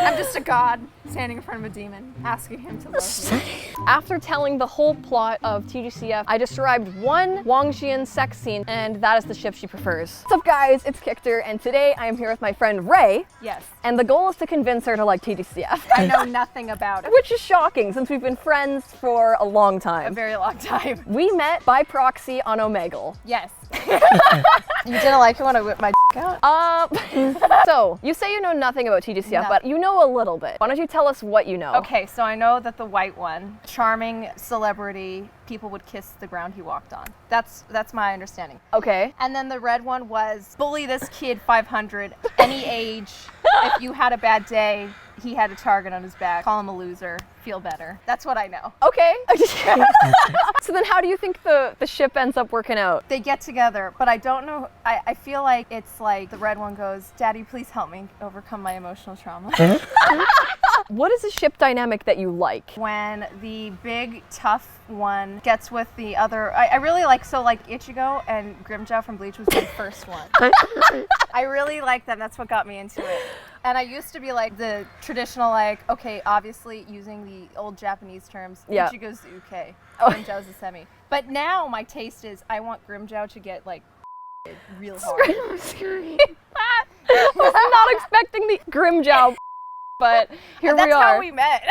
I'm just a god standing in front of a demon, asking him to love me. After telling the whole plot of TGCF, I described one Wangxian sex scene, and that is the ship she prefers. What's up guys, it's Kictor, and today I am here with my friend Ray. Yes. And the goal is to convince her to like TGCF. I know nothing about it. Which is shocking since we've been friends for a long time. A very long time. We met by proxy on Omegle. Yes. You didn't like it when I whipped my out? So, you say you know nothing about TGCF, but you know a little bit. Why don't you tell us what you know? Okay, so I know that the white one, charming celebrity, people would kiss the ground he walked on. That's my understanding. Okay. And then the red one was bully this kid 500, any age. If you had a bad day, he had a target on his back. Call him a loser. Feel better. That's what I know. Okay. So then how do you think the ship ends up working out? They get together, but I don't know. I feel like it's like the red one goes, Daddy, please help me overcome my emotional trauma. What is a ship dynamic that you like? When the big, tough one gets with the other, I really like, so like Ichigo and Grimmjow from Bleach was my first one. I really like them. That's what got me into it. And I used to be like the traditional, like, okay, obviously using the old Japanese terms, yeah. Ichigo's the uke, Grimmjow's the semi. But now my taste is I want Grimmjow to get like real hard. I was not expecting the Grimmjow, but here we are. That's how we met.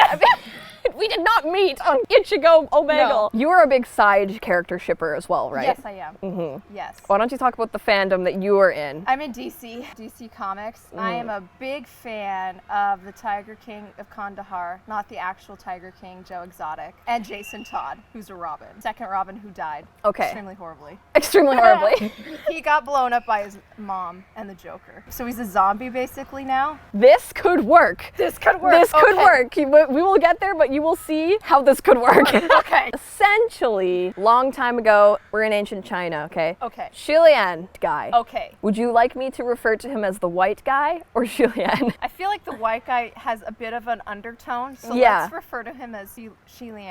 We did not meet on Ichigo Omegle. No. You are a big side character shipper as well, right? Yes, I am. Mm-hmm. Yes. Why don't you talk about the fandom that you are in? I'm in DC Comics. I am a big fan of the Tiger King of Kandahar, not the actual Tiger King, Joe Exotic, and Jason Todd, who's a Robin. Second Robin who died. Okay. Extremely horribly. Extremely horribly. He got blown up by his mom and the Joker. So he's a zombie basically now. This could work. This could work. This could work. We will get there, but you will see how this could work. Okay. Essentially, long time ago, we're in ancient China, okay? Okay. Lian guy. Okay. Would you like me to refer to him as the white guy or Lian? I feel like the white guy has a bit of an undertone, so yeah. let's refer to him as Lian.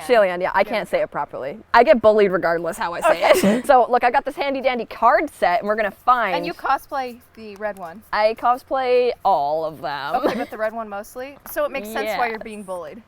Lian, yeah, I can't say it properly. I get bullied regardless how I say it. So look, I got this handy dandy card set and we're gonna find... And you cosplay the red one. I cosplay all of them. Okay, but the red one mostly? So it makes sense why you're being bullied.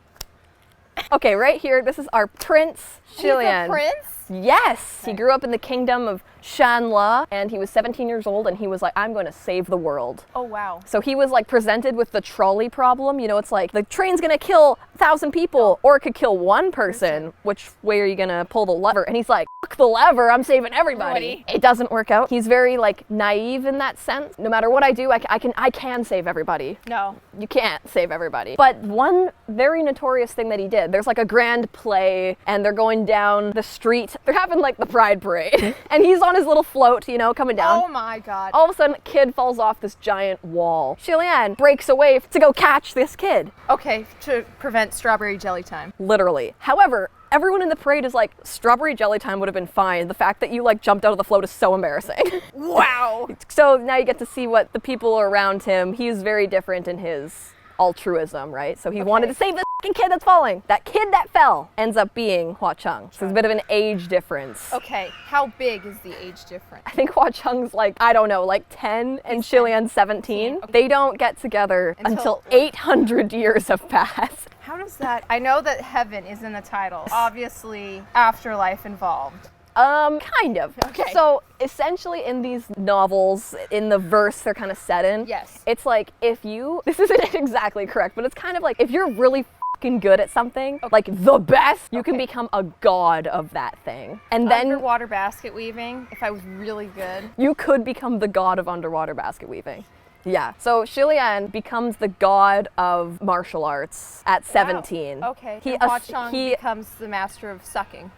Okay, right here, this is our Prince Lian. He's a prince? Yes! Okay. He grew up in the kingdom of Shanla, and he was 17 years old, and he was like, I'm going to save the world. Oh, wow. So he was like presented with the trolley problem. You know, it's like, the train's going to kill 1,000 people, or it could kill one person. Which way are you going to pull the lever? And he's like, fuck the lever, I'm saving everybody. It doesn't work out. He's very like naive in that sense. No matter what I do, I can save everybody. No. You can't save everybody. But one very notorious thing that he did, there's like a grand play, and they're going down the street. They're having like the pride parade, and he's on his little float, you know, coming down. Oh my God. All of a sudden, a kid falls off this giant wall. Lian breaks away to go catch this kid. Okay, to prevent strawberry jelly time. Literally. However, everyone in the parade is like, strawberry jelly time would have been fine. The fact that you like jumped out of the float is so embarrassing. Wow. So now you get to see what the people around him, he's very different in his altruism, right? So he wanted to save the fucking kid that's falling. That kid that fell ends up being Hua Cheng. So there's a bit of an age difference. Okay, how big is the age difference? I think Hua Cheng's like, I don't know, like 10 and Lian's 17. Okay. They don't get together until 800 years have passed. How does that, I know that heaven is in the title. Obviously, afterlife involved. Kind of. Okay. So essentially in these novels, in the verse they're kind of set in, yes. It's like if you, this isn't exactly correct, but it's kind of like if you're really fucking good at something, like the best, you can become a god of that thing. And then underwater basket weaving, if I was really good. You could become the god of underwater basket weaving. Yeah, so Lian becomes the god of martial arts at 17. Wow. Okay, Hua Cheng becomes the master of sucking.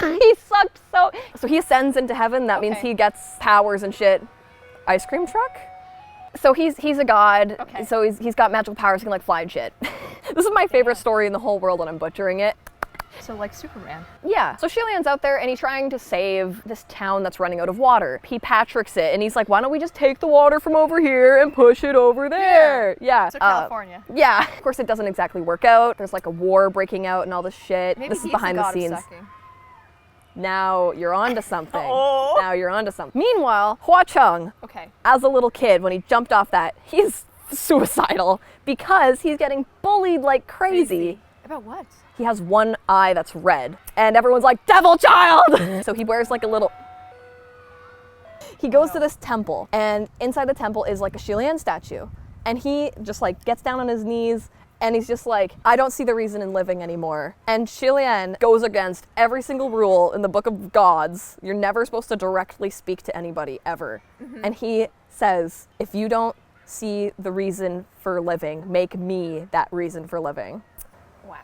He sucked so he ascends into heaven. That means he gets powers and shit. Ice cream truck? So he's a god. Okay. So he's got magical powers. He can like fly and shit. This is my favorite story in the whole world, and I'm butchering it. So like Superman. Yeah. So Lian's out there and he's trying to save this town that's running out of water. He Patricks it and he's like, why don't we just take the water from over here and push it over there? Yeah. So California. Yeah. Of course it doesn't exactly work out. There's like a war breaking out and all this shit. Maybe this is behind the scenes. Now you're onto something. Now you're onto something. Meanwhile, Hua Cheng, as a little kid, when he jumped off that, he's suicidal because he's getting bullied like crazy. About what? He has one eye that's red, and everyone's like, devil child! So he wears like a little... He goes to this temple, and inside the temple is like a Lian statue. And he just like gets down on his knees, and he's just like, I don't see the reason in living anymore. And Lian goes against every single rule in the Book of Gods. You're never supposed to directly speak to anybody, ever. And he says, if you don't see the reason for living, make me that reason for living. Wow.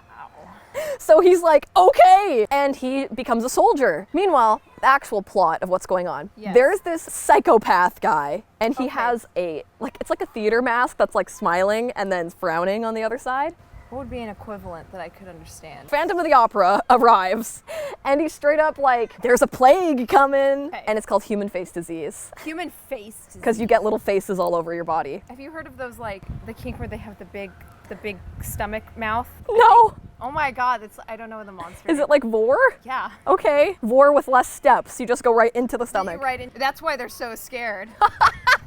So he's like, okay, and he becomes a soldier. Meanwhile, the actual plot of what's going on. Yes. There's this psychopath guy, and he has a, like, it's like a theater mask that's like smiling and then frowning on the other side. What would be an equivalent that I could understand? Phantom of the Opera arrives, and he's straight up like, there's a plague coming, and it's called human face disease. Human face disease. Because you get little faces all over your body. Have you heard of those, like, the kink where they have the big stomach mouth? No! Oh my god, it's, I don't know the monster. Is it like vor? Yeah. Okay. Vor with less steps. You just go right into the stomach. Right in, that's why they're so scared.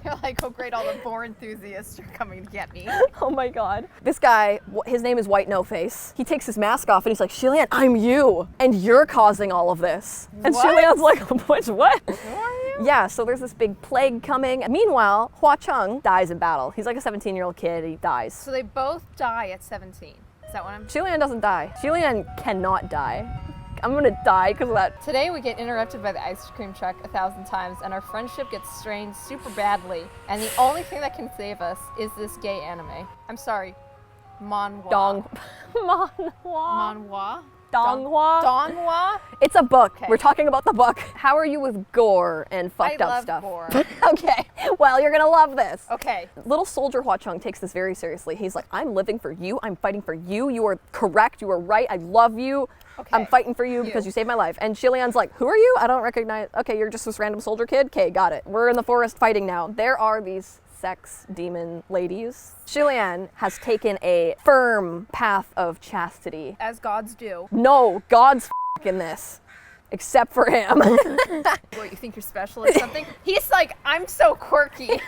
They're like, oh great, all the vor enthusiasts are coming to get me. Oh my god. This guy, his name is White No Face. He takes his mask off and he's like, Lian, I'm you, and you're causing all of this. And Lian's like, what? Who are you? Yeah, so there's this big plague coming. Meanwhile, Hua Chung dies in battle. He's like a 17-year-old kid, he dies. So they both die at 17. Is that what I'm... Lian doesn't die. Lian cannot die. I'm gonna die because of that. Today we get interrupted by the ice cream truck 1,000 times, and our friendship gets strained super badly. And the only thing that can save us is this gay anime. I'm sorry, manhwa. Manhwa. Donghua? Donghua? It's a book. Okay. We're talking about the book. How are you with gore and fucked up stuff? Gore. Okay, well, you're gonna love this. Okay. Little soldier Hua Chung takes this very seriously. He's like, I'm living for you. I'm fighting for you. You are correct. You are right. I love you. Okay. I'm fighting for you because you saved my life. And Lian's like, who are you? I don't recognize. Okay, you're just this random soldier kid? Okay, got it. We're in the forest fighting now. There are these sex demon ladies. Lian has taken a firm path of chastity. As gods do. No, God's in this. Except for him. What, you think you're special or something? He's like, I'm so quirky.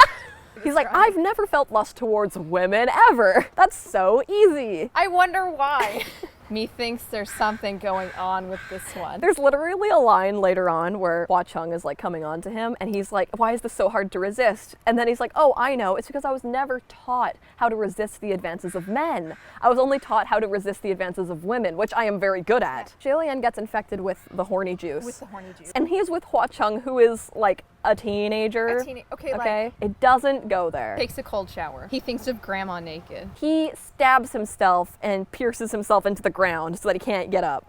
He's like, I've never felt lust towards women ever. That's so easy. I wonder why. Methinks there's something going on with this one. There's literally a line later on where Hua Chung is like coming on to him and he's like, why is this so hard to resist? And then he's like, oh, I know. It's because I was never taught how to resist the advances of men. I was only taught how to resist the advances of women, which I am very good at. Lian gets infected with the horny juice. With the horny juice. And he's with Hua Chung, who is like a teenager. Okay, like, it doesn't go there. Takes a cold shower. He thinks of grandma naked. He stabs himself and pierces himself into the ground so that he can't get up.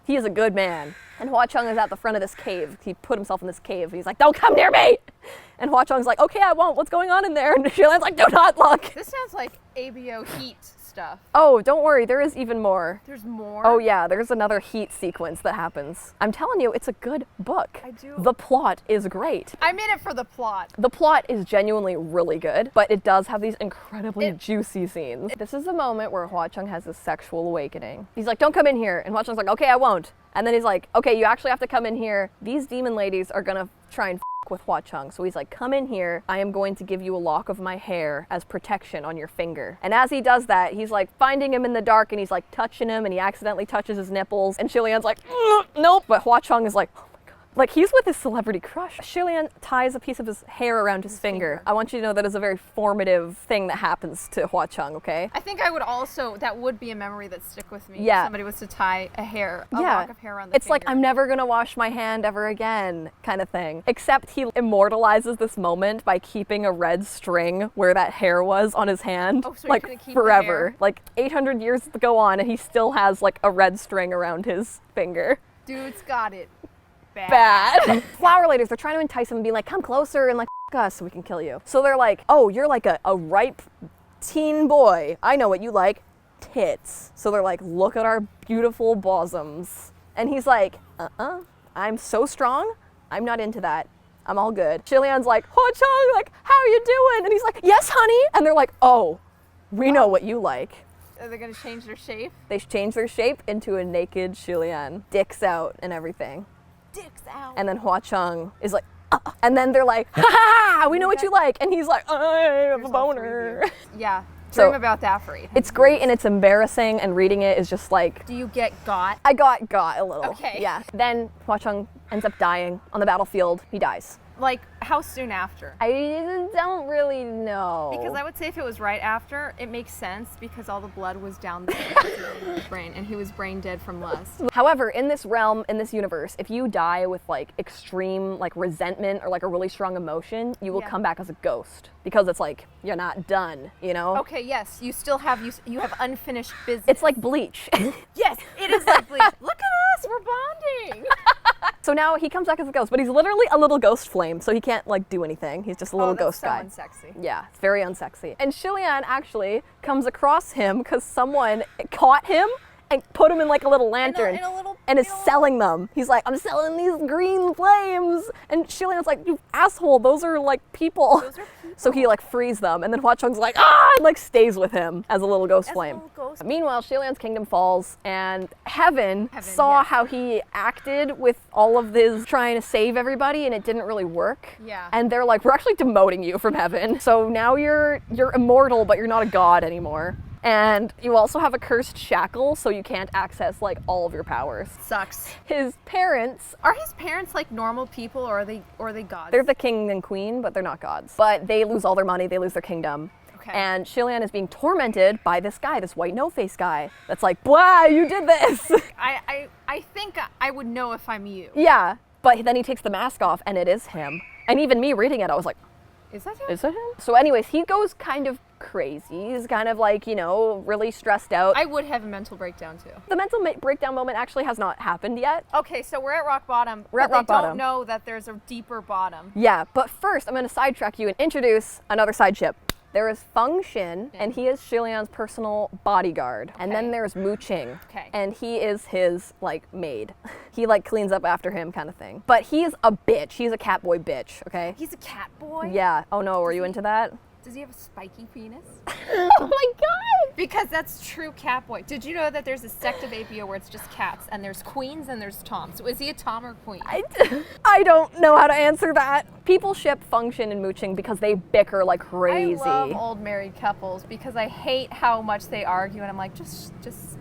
He is a good man. And Hua Chung is at the front of this cave. He put himself in this cave. He's like, don't come near me! And Hua Chung's like, okay, I won't. What's going on in there? And Lian's like, do not look. This sounds like ABO heat stuff. Oh, don't worry. There is even more. There's more? Oh yeah, there's another heat sequence that happens. I'm telling you, it's a good book. I do. The plot is great. I'm in it for the plot. The plot is genuinely really good, but it does have these incredibly juicy scenes. This is the moment where Hua Chung has this sexual awakening. He's like, don't come in here. And Hua Chung's like, okay, I won't. And then he's like, okay, you actually have to come in here. These demon ladies are gonna try and with Hua Chung. So he's like, come in here. I am going to give you a lock of my hair as protection on your finger. And as he does that, he's like finding him in the dark and he's like touching him and he accidentally touches his nipples. And Lian's like, nope. But Hua Chung is like, like he's with his celebrity crush. Lian ties a piece of his hair around his finger. I want you to know that is a very formative thing that happens to Hua Chung, okay? I think I would also, that would be a memory that stick with me. Yeah. If somebody was to tie a lock of hair on the It's finger. like, I'm never gonna wash my hand ever again, kind of thing. Except he immortalizes this moment by keeping a red string where that hair was on his hand, so he's like gonna keep forever. Like 800 years to go on and he still has like a red string around his finger. Dude's got it. Bad. Flower ladies, they're trying to entice him and be like, come closer and like us so we can kill you. So they're like, oh, you're like a ripe teen boy. I know what you like, tits. So they're like, look at our beautiful bosoms. And he's like, I'm so strong. I'm not into that. I'm all good. Lian's like, Hua Chung, like, how are you doing? And he's like, yes, honey. And they're like, oh, we know what you like. Are they gonna change their shape? They change their shape into a naked Lian. Dicks out and everything. Dicks out. And then Hua Chung is like, And then they're like, ha ha ha, we know what you like. And he's like, I have a boner. Yeah. So, Dream about that for 800 It's great years. and it's embarrassing, and reading it is just like... Do you get got? I got a little. Okay. Yeah. Then Hua Cheng ends up dying on the battlefield. He dies. Like, how soon after? I don't really know. Because I would say if it was right after, it makes sense because all the blood was down there in his brain, and he was brain dead from lust. However, in this realm, in this universe, if you die with like extreme like resentment or like a really strong emotion, you will come back as a ghost because it's like you're not done, you know? Okay, yes, you still have you have unfinished business. It's like Bleach. Yes, it is like Bleach. Look at us, we're bonding. So now he comes back as a ghost, but he's literally a little ghost flame, so he can't like do anything. He's just a little ghost guy. That's so unsexy. Yeah, it's very unsexy. And Lian actually comes across him because someone caught him and put him in like a little lantern and is selling them. He's like, I'm selling these green flames. And Lian's like, you asshole, those are like people. Those are people. So he like frees them, and then Hua Cheng's like, ah, and like stays with him as a little ghost flame. Meanwhile, Lian's kingdom falls, and Heaven saw how he acted with all of this trying to save everybody, and it didn't really work. Yeah. And they're like, we're actually demoting you from Heaven. So now you're immortal, but you're not a god anymore. And you also have a cursed shackle, so you can't access like all of your powers. Sucks. His parents Are his parents like normal people, or are they gods? they're the king and queen, but they're not gods. But they lose all their money, they lose their kingdom. Okay. And Lian is being tormented by this guy, this white no-face guy, that's like, blah, you did this. I think I would know if I'm you. Yeah, but then he takes the mask off, and it is him. And even me reading it, I was like, Is that him? is it him? So anyways, he goes kind of crazy. He's kind of like, you know, really stressed out. I would have a mental breakdown too. The mental breakdown moment actually has not happened yet. Okay, so we're at rock bottom. We're at rock They bottom. don't know that there's a deeper bottom. Yeah, but first I'm going to sidetrack you and introduce another side ship. There is Feng Xin, and he is Lian's personal bodyguard. And then there's Mu Qing, and he is his, like, maid. He, like, cleans up after him kind of thing. But he's a bitch. He's a cat boy bitch, okay? He's a cat boy? Yeah. Oh, no, were you into that? Does he have a spiky penis? Oh, my God! Because that's true cat boy. Did you know that there's a sect of APO where it's just cats, and there's queens and there's toms? So is he a tom or queen? I don't know how to answer that. People ship Feng Xin and Mu Qing because they bicker like crazy. I love old married couples because I hate how much they argue, and I'm like, just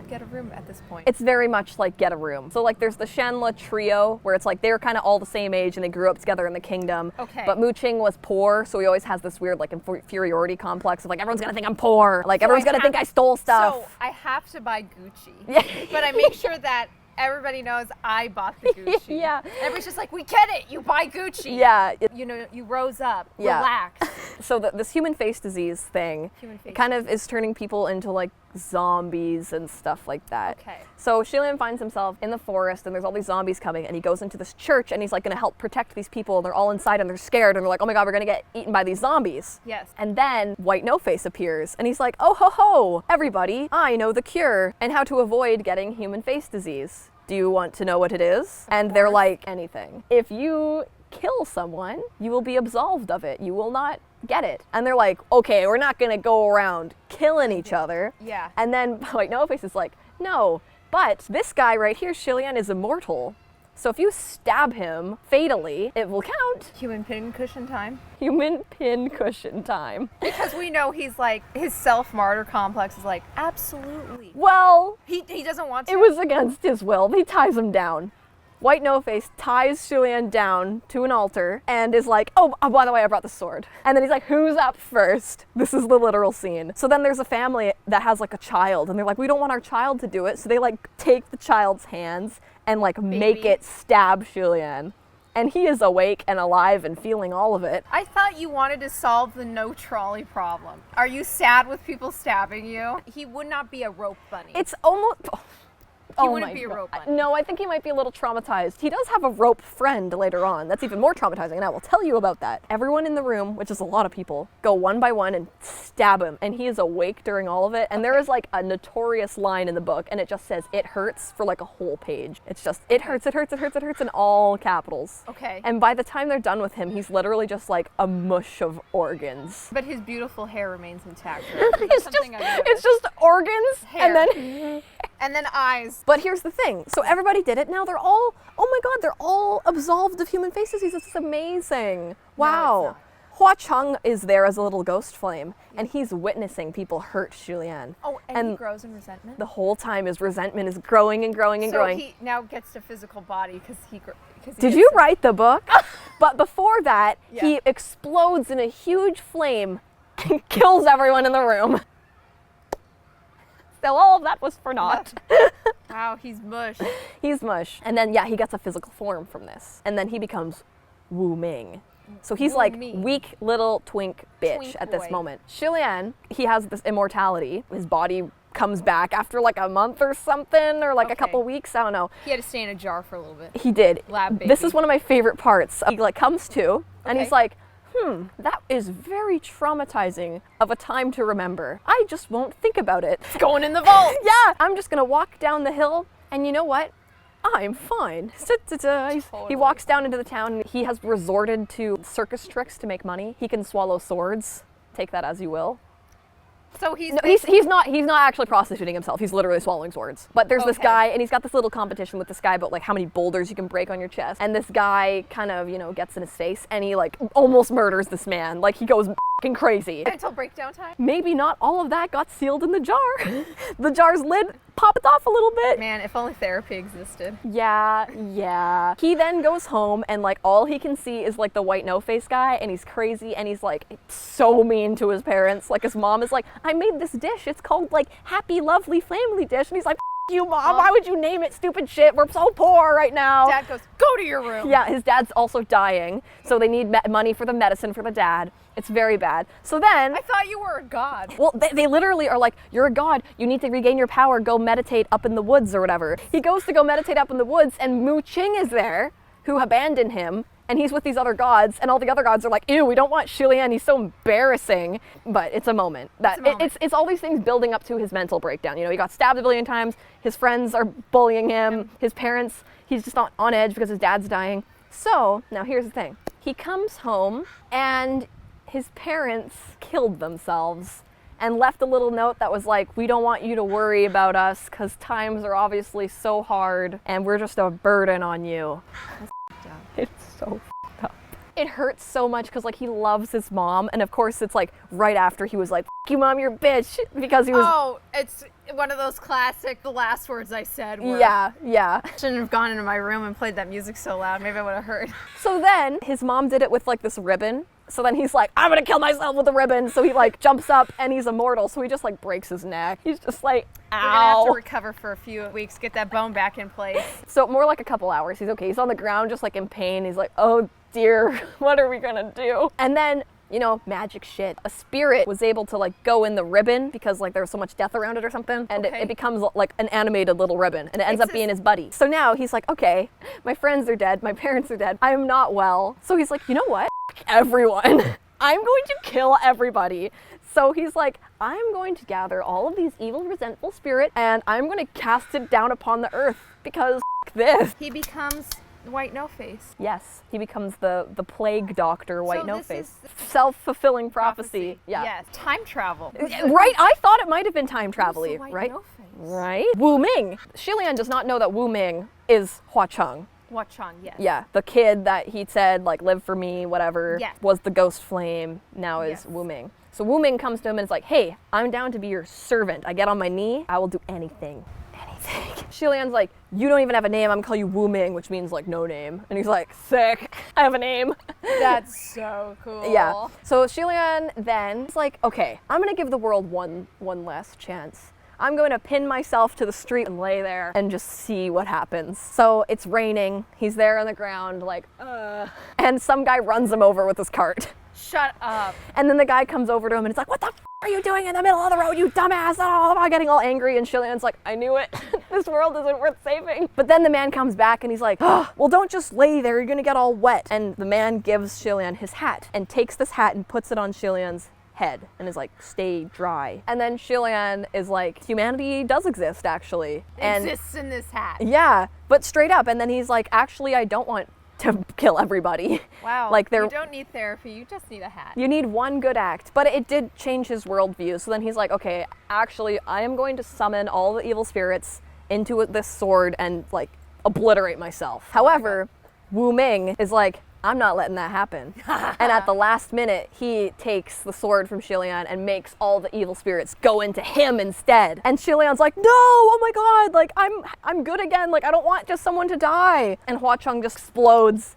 get a room at this point. It's very much like get a room. So like there's the Shanla trio where it's like they're kind of all the same age and they grew up together in the kingdom. Okay. But Mu Qing was poor, so he always has this weird like inferiority complex of like everyone's gonna think I'm poor. Like everyone's gonna think I stole stuff. So I have to buy Gucci. Yeah. But I make sure that everybody knows I bought the Gucci. Yeah. Everybody's just like, we get it. You buy Gucci. Yeah. You know, you rose up. Yeah. Relax. So this human face disease thing kind of is turning people into like zombies and stuff like that. Okay. So Lian finds himself in the forest and there's all these zombies coming, and he goes into this church and he's like going to help protect these people, and they're all inside and they're scared and they're like, oh my God, we're going to get eaten by these zombies. Yes. And then White No Face appears and he's like, oh ho ho, everybody, I know the cure and how to avoid getting human face disease. Do you want to know what it is? And they're like, anything. If you kill someone, you will be absolved of it. You will not get it. And they're like, okay, we're not gonna go around killing each other. Yeah. And then White No Face is like, no, but this guy right here, Lian, is immortal. So if you stab him fatally, it will count. Human pincushion time. Human pin cushion time. Because we know he's like, his self-martyr complex is like, absolutely. Well, He doesn't want to. it was against his will. He ties him down. White No Face ties Lian down to an altar and is like, oh, by the way, I brought the sword. And then he's like, who's up first? This is the literal scene. So then there's a family that has like a child, and they're like, we don't want our child to do it. So they like take the child's hands and like make it stab Lian. And he is awake and alive and feeling all of it. I thought you wanted to solve the no trolley problem. Are you sad with people stabbing you? He would not be a rope bunny. It's almost... He wouldn't be a rope bunny. No, I think he might be a little traumatized. He does have a rope friend later on. That's even more traumatizing, and I will tell you about that. Everyone in the room, which is a lot of people, go one by one and stab him, and he is awake during all of it. And there is like a notorious line in the book, and it just says, it hurts, for like a whole page. It's just, it hurts, it hurts, it hurts, it hurts in all capitals. Okay. And by the time they're done with him, he's literally just like a mush of organs. But his beautiful hair remains intact. It's just organs, Hair. and then And then eyes. But here's the thing. So everybody did it. Now they're all, oh my God, they're all absolved of human face disease. This is amazing. Wow. Hua Cheng is there as a little ghost flame, and he's witnessing people hurt Lian. Oh, and he grows in resentment? The whole time his resentment is growing and growing and growing. So he now gets a physical body because he Did you write the book? But before that, he explodes in a huge flame and kills everyone in the room. So all of that was for naught. Wow, he's mush. He's mush. And then, he gets a physical form from this. And then he becomes Wu Ming. So he's like weak little twink bitch at this moment. Lian, he has this immortality. His body comes back after like a month or something, or like a couple weeks, I don't know. He had to stay in a jar for a little bit. He did. Lab baby. This is one of my favorite parts. He like comes to, and he's like, that is very traumatizing of a time to remember. I just won't think about it. It's going in the vault. Yeah, I'm just gonna walk down the hill, and you know what? I'm fine. He walks down into the town. He has resorted to circus tricks to make money. He can swallow swords. Take that as you will. So he's not actually prostituting himself. He's literally swallowing swords. But there's this guy, and he's got this little competition with this guy about like how many boulders you can break on your chest. And this guy kind of, gets in his face, and he like almost murders this man. Like he goes f***ing crazy. Until breakdown time? Maybe not all of that got sealed in the jar. The jar's lid popped off a little bit. Man, if only therapy existed. Yeah. He then goes home, and like all he can see is like the white no-face guy, and he's crazy, and he's like so mean to his parents. Like his mom is like, I made this dish. It's called like Happy Lovely Family Dish. And he's like, you mom, why would you name it stupid shit? We're so poor right now. Dad goes, go to your room. Yeah, his dad's also dying, so they need money for the medicine for the dad. It's very bad. So then... I thought you were a god. Well, they literally are like, you're a god. You need to regain your power. Go meditate up in the woods or whatever. He goes to go meditate up in the woods, and Mu Qing is there, who abandoned him, and he's with these other gods, and all the other gods are like, ew, we don't want Lian. He's so embarrassing. But it's a moment. It's all these things building up to his mental breakdown. He got stabbed a billion times. His friends are bullying him. His parents, he's just not on edge because his dad's dying. So, now here's the thing. He comes home, and his parents killed themselves and left a little note that was like, we don't want you to worry about us because times are obviously so hard and we're just a burden on you. It's so f***ed up. It hurts so much because like he loves his mom, and of course it's like right after he was like, F you mom, you're a bitch, because he was... Oh, it's one of those classic, the last words I said were... Yeah. Shouldn't have gone into my room and played that music so loud, maybe I would have heard. So then his mom did it with like this ribbon. So then he's like, I'm gonna kill myself with a ribbon. So he like jumps up, and he's immortal. So he just like breaks his neck. He's just like, ow. We're gonna have to recover for a few weeks, get that bone back in place. So more like a couple hours. He's okay. He's on the ground just like in pain. He's like, oh dear, what are we gonna do? And then, magic shit. A spirit was able to like go in the ribbon because like there was so much death around it or something. And it becomes like an animated little ribbon, and it ends up being his buddy. So now he's like, okay, my friends are dead. My parents are dead. I am not well. So he's like, you know what? Everyone. I'm going to kill everybody. So he's like, I'm going to gather all of these evil, resentful spirits, and I'm going to cast it down upon the earth because this. He becomes White No-Face. Yes, he becomes the plague doctor, White No-Face. Self-fulfilling prophecy. Yeah. Yes. Time travel. Right? I thought it might have been time travel-y, right? No-Face? Right? Wu Ming. Lian does not know that Wu Ming is Hua Cheng. Hua Cheng, yes. Yeah, the kid that he said, like, live for me, whatever, was the ghost flame, now is Wu Ming. So Wu Ming comes to him and is like, hey, I'm down to be your servant. I get on my knee, I will do anything. Lian's like, you don't even have a name, I'm gonna call you Wu Ming, which means like no name. And he's like, sick, I have a name. That's so cool. Yeah. So Lian then is like, okay, I'm gonna give the world one last chance. I'm going to pin myself to the street and lay there and just see what happens. So it's raining. He's there on the ground like, and some guy runs him over with his cart. Shut up. And then the guy comes over to him and it's like, what the f are you doing in the middle of the road, you dumbass? Oh, getting all angry. And Lian's like, I knew it. This world isn't worth saving. But then the man comes back and he's like, oh, well, don't just lay there. You're going to get all wet. And the man gives Lian his hat and takes this hat and puts it on Lian's head and is like, stay dry. And then Lian is like, humanity does exist actually. And exists in this hat. Yeah, but straight up. And then he's like, actually, I don't want to kill everybody. Wow. Like you don't need therapy, you just need a hat. You need one good act. But it did change his worldview. So then he's like, okay, actually, I am going to summon all the evil spirits into this sword and like obliterate myself. However, Wu Ming is like, I'm not letting that happen. And at the last minute, he takes the sword from Lian and makes all the evil spirits go into him instead. And Lian's like, no, oh my god, like I'm good again, like I don't want just someone to die. And Hua Cheng just explodes.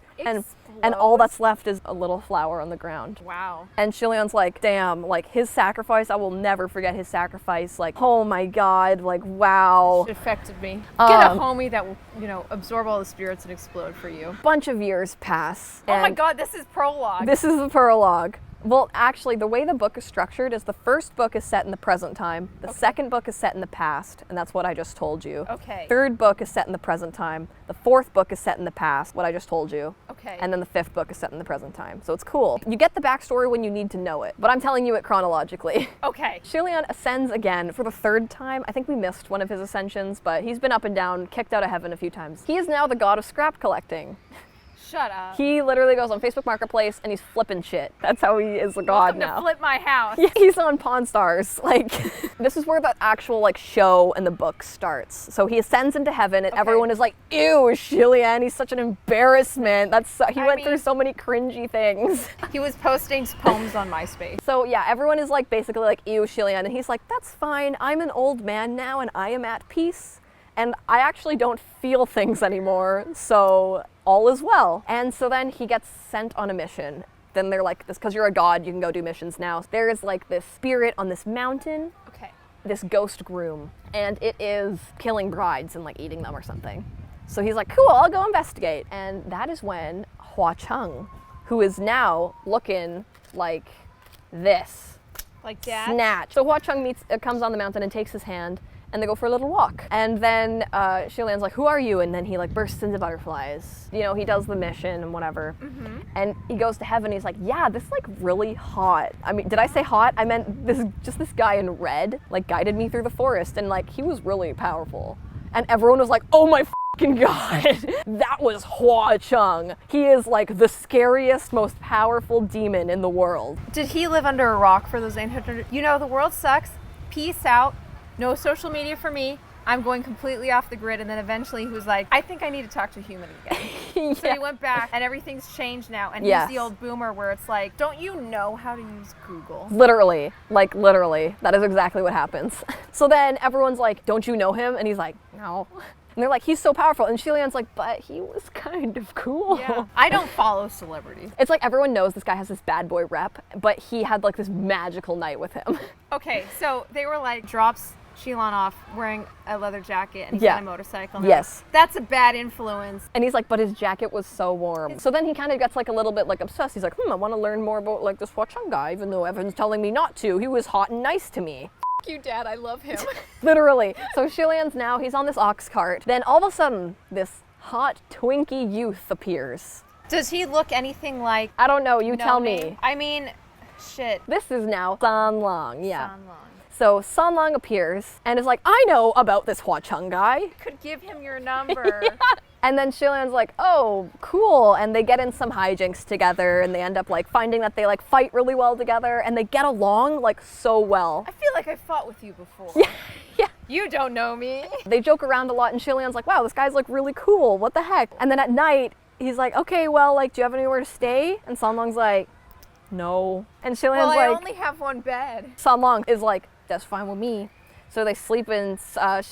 And all that's left is a little flower on the ground. Wow. And Lian's like, damn, like his sacrifice, I will never forget his sacrifice. Like, oh my god, like wow. It affected me. Get a homie that will, you know, absorb all the spirits and explode for you. Bunch of years pass. Oh my god, this is prologue. This is the prologue. Well, actually, the way the book is structured is the first book is set in the present time, the second book is set in the past, and that's what I just told you. Okay. Third book is set in the present time, the fourth book is set in the past, what I just told you. Okay. And then the fifth book is set in the present time. So it's cool. You get the backstory when you need to know it, but I'm telling you it chronologically. Okay. Lian ascends again for the third time. I think we missed one of his ascensions, but he's been up and down, kicked out of heaven a few times. He is now the god of scrap collecting. Shut up. He literally goes on Facebook Marketplace and he's flipping shit. That's how he is a god now. To flip my house. Yeah, he's on Pawn Stars. Like, this is where the actual like show and the book starts. So he ascends into heaven and everyone is like, ew, Lian, he's such an embarrassment. He went through so many cringy things. He was posting poems on MySpace. So yeah, everyone is like basically like, ew, Lian, and he's like, that's fine. I'm an old man now and I am at peace. And I actually don't feel things anymore, so all is well. And so then he gets sent on a mission. Then they're like, this, because you're a god, you can go do missions now. There is like this spirit on this mountain, this ghost groom, and it is killing brides and like eating them or something. So he's like, cool, I'll go investigate. And that is when Hua Cheng, who is now looking like this. Like that? Snatch. So Hua Cheng comes on the mountain and takes his hand, and they go for a little walk. And then Lian's like, who are you? And then he like bursts into butterflies. You know, he does the mission and whatever. Mm-hmm. And he goes to heaven, he's like, yeah, this is like really hot. I mean, did I say hot? I meant this guy in red, like guided me through the forest, and like he was really powerful. And everyone was like, oh my fucking god, that was Hua Cheng. He is like the scariest, most powerful demon in the world. Did he live under a rock for those 800? You know, the world sucks. Peace out. No social media for me. I'm going completely off the grid. And then eventually he was like, I think I need to talk to a human again. Yeah. So he went back and everything's changed now. And he's the old boomer where it's like, don't you know how to use Google? Literally, like literally. That is exactly what happens. So then everyone's like, don't you know him? And he's like, no. And they're like, he's so powerful. And Lian's like, but he was kind of cool. Yeah. I don't follow celebrities. It's like everyone knows this guy has this bad boy rep, but he had like this magical night with him. Okay, so they were like, drops Lian off wearing a leather jacket and he's on a motorcycle. And yes. Like, that's a bad influence. And he's like, but his jacket was so warm. So then he kind of gets like a little bit like obsessed. He's like, I want to learn more about like this Hua Cheng guy, even though Evan's telling me not to. He was hot and nice to me. F you, Dad, I love him. Literally. So Lian's now, he's on this ox cart. Then all of a sudden, this hot Twinkie youth appears. Does he look anything like... I don't know, you tell me. I mean, shit. This is now San Lang, yeah. San Lang. So San Lang appears and is like, I know about this Hua Cheng guy. Could give him your number. And then Lian's like, oh, cool. And they get in some hijinks together and they end up like finding that they like fight really well together and they get along like so well. I feel like I fought with you before. Yeah. You don't know me. They joke around a lot and Lian's like, wow, this guy's like really cool. What the heck? And then at night, he's like, okay, well, like, do you have anywhere to stay? And San Lang's like, no. And Lian's like, I only have one bed. San Lang is like, that's fine with me. So they sleep in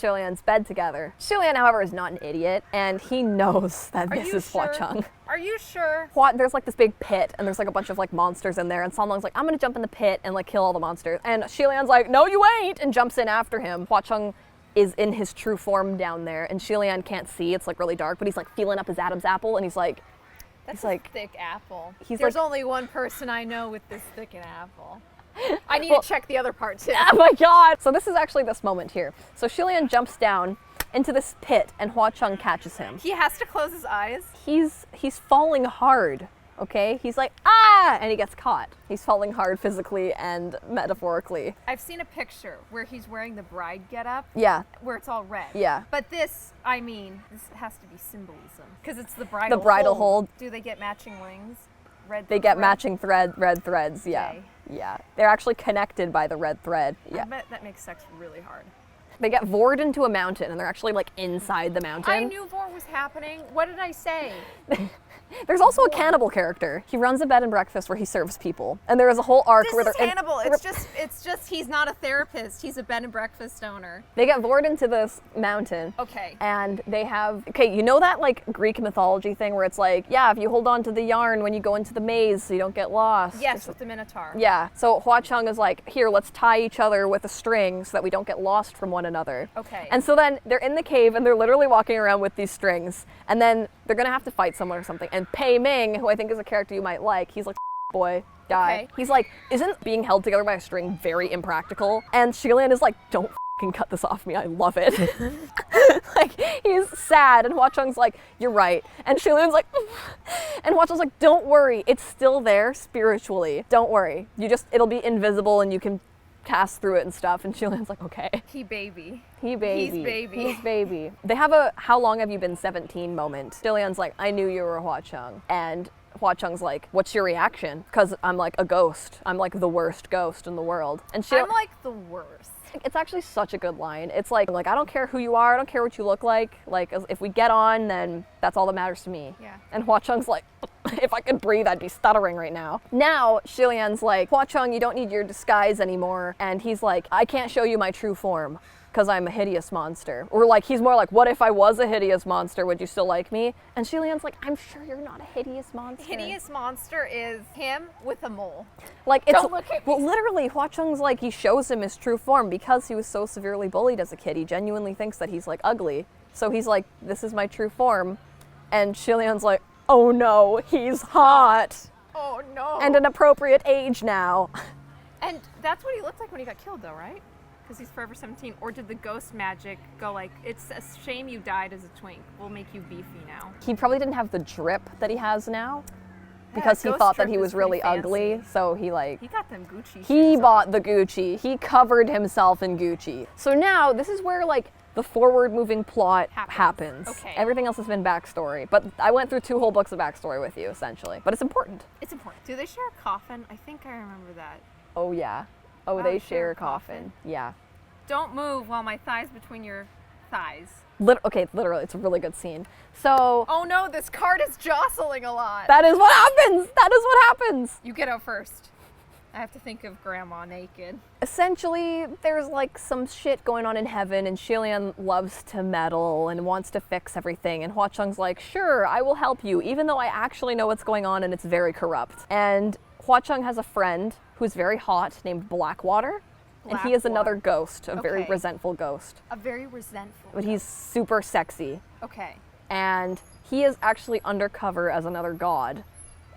Lian's bed together. Lian, however, is not an idiot, and he knows that this is Hua Cheng. Are you sure? There's like this big pit, and there's like a bunch of like monsters in there, and San Lang's like, I'm gonna jump in the pit and like kill all the monsters. And Lian's like, no you ain't, and jumps in after him. Hua Cheng is in his true form down there, and Lian can't see, it's like really dark, but he's like feeling up his Adam's apple, and he's like, That's a thick apple. There's only one person I know with this thick an apple. I need to check the other part too. Oh my god! So this is actually this moment here. So Lian jumps down into this pit and Hua Cheng catches him. He has to close his eyes? He's falling hard, okay? He's like, ah! And he gets caught. He's falling hard physically and metaphorically. I've seen a picture where he's wearing the bride getup. Yeah. Where it's all red. Yeah. But this has to be symbolism. Because it's the bridal hold. Do they get matching wings? They get matching red threads, yeah. Okay. Yeah. They're actually connected by the red thread. Yeah. I bet that makes sex really hard. They get vored into a mountain, and they're actually like inside the mountain. I knew Vor was happening. What did I say? There's also a cannibal character. He runs a bed and breakfast where he serves people, and there is a whole arc where This they're is Hannibal. It's just he's not a therapist. He's a bed and breakfast owner. They get vored into this mountain. Okay. And they have, you know that like Greek mythology thing where it's like, yeah, if you hold on to the yarn when you go into the maze so you don't get lost. Yes, with the Minotaur. Yeah. So Hua Chung is like, here, let's tie each other with a string so that we don't get lost from one another. Okay. And so then they're in the cave and they're literally walking around with these strings, and then they're gonna have to fight someone or something. And Pei Ming, who I think is a character you might like, he's like, boy, die. Okay. He's like, isn't being held together by a string very impractical? And Lian is like, don't f***ing cut this off me, I love it. Like, he's sad, and Hua Chung's like, you're right. And Lian's like, and Hua Chung's like, don't worry, it's still there spiritually. Don't worry, it'll be invisible and you can cast through it and stuff. And Lian's like, okay. He baby. He baby. He's baby. He's baby. They have a how long have you been 17 moment. Lian's like, I knew you were Hua Chung. And Hua Chung's like, what's your reaction? Because I'm like a ghost. I'm like the worst ghost in the world. And I'm like the worst. It's actually such a good line. It's like, I don't care who you are. I don't care what you look like. Like, if we get on, then that's all that matters to me. Yeah. And Hua Chung's like, if I could breathe, I'd be stuttering right now. Now, Lian's like, Hua Chung, you don't need your disguise anymore. And he's like, I can't show you my true form because I'm a hideous monster. Or like, he's more like, what if I was a hideous monster? Would you still like me? And Lian's like, I'm sure you're not a hideous monster. Hideous monster is him with a mole. Like, it's, Don't look at me. well, literally, Hua Chung's like, he shows him his true form because he was so severely bullied as a kid. He genuinely thinks that he's like ugly. So he's like, this is my true form. And Lian's like, oh no, he's hot. Oh no. And an appropriate age now. And that's what he looked like when he got killed though, right? Because he's forever 17. Or did the ghost magic go like, it's a shame you died as a twink. We'll make you beefy now. He probably didn't have the drip that he has now because he ghost thought that drip he is was really pretty ugly. fancy. So he like, He got them Gucci he shoes bought the Gucci. He covered himself in Gucci. So now this is where like the forward moving plot happens. Okay. Everything else has been backstory. But I went through 2 whole books of backstory with you essentially. But it's important. It's important. Do they share a coffin? I think I remember that. Oh yeah. Oh, Wow, they they share a coffin. Yeah. Don't move while my thighs between your thighs. Okay, literally, it's a really good scene. So Oh no, this cart is jostling a lot. that is what happens. That is what happens. You get out first. I have to think of Grandma naked. Essentially, there's like some shit going on in heaven, and Lian loves to meddle and wants to fix everything. And Hua Chung's like, sure, I will help you, even though I actually know what's going on and it's very corrupt. And Hua Chung has a friend who's very hot named Blackwater. And he is another ghost, a very Okay. resentful ghost. A very resentful. But he's super sexy. Okay. And he is actually undercover as another god.